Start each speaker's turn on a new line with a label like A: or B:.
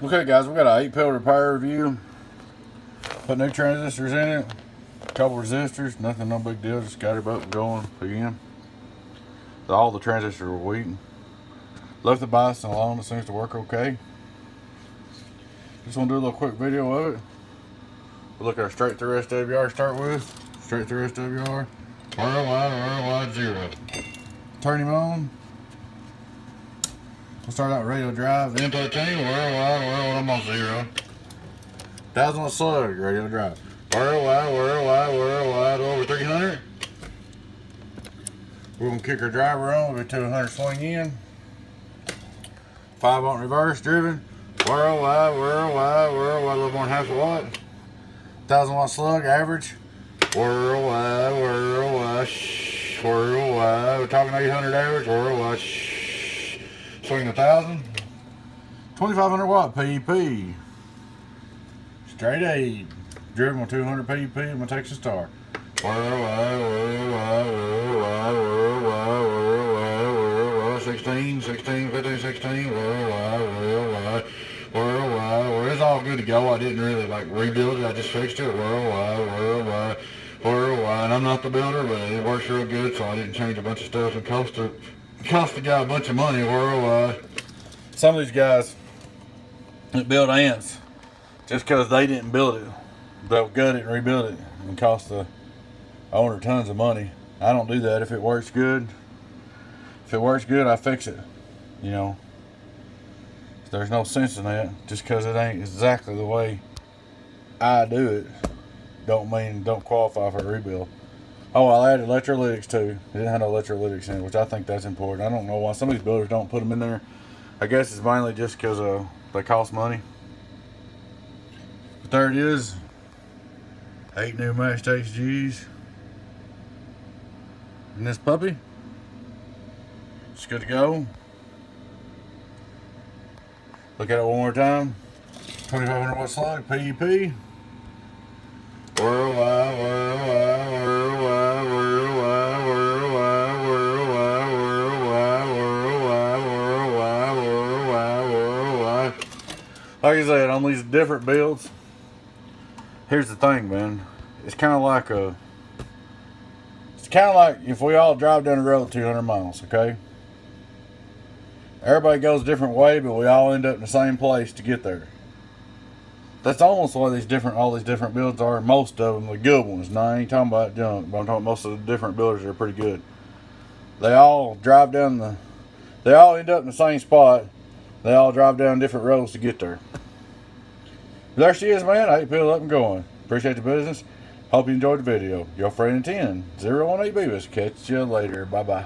A: Okay guys, we got an 8-pill repair review. Put new transistors in it, a couple resistors, nothing no big deal, just got it up and going again. All the transistors were weak. Left the bias alone, it seems to work okay. Just want to do a little quick video of it. We'll look at our straight through SWR to start with. Straight through SWR. Worldwide 0. Turn him on. We'll start out radio drive. Input team, worldwide, I'm on 0. 1,000 watt slug, radio drive. Worldwide, over 300. We're going to kick our driver on, we'll be 200 swing in. 5 volt reverse driven. Worldwide, a little more than half a watt. 1,000 watt slug, average. Worldwide. We're talking 800 average, worldwide. Swing 1,000. 2,500 watt PEP. Straight 8. Driven with 200 PEP in my Texas Star. Worldwide. 16, 15, 16. Worldwide. It's all good to go. I didn't really rebuild it. I just fixed it. Worldwide. I'm not the builder, but it works real good, so I didn't change a bunch of stuff and cost the guy a bunch of money. Worldwide. Some of these guys that build amps, just because they didn't build it, they'll gut it and rebuild it and cost the owner tons of money. I don't do that. If it works good, I fix it. You know, there's no sense in that. Just because it ain't exactly the way I do it, don't qualify for a rebuild. Oh, I added electrolytics too. It didn't have no electrolytics in it, which I think that's important. I don't know why some of these builders don't put them in there. I guess it's mainly just because they cost money. But there it is. 8 new matched HGs. And this puppy, it's good to go. Look at it one more time. 2,500 watt slug, PEP. Worldwide. Like I said, on these different builds, here's the thing, man. It's kind of like if we all drive down the road 200 miles, okay? Everybody goes a different way, but we all end up in the same place to get there. That's almost what all these different builds are. Most of them, the good ones. Now, I ain't talking about junk, but I'm talking most of the different builders are pretty good. They all they all end up in the same spot. They all drive down different roads to get there. There she is, man. 8-pill up and going. Appreciate the business. Hope you enjoyed the video. Your friend in 10, 018 Beavis. Catch you later. Bye-bye.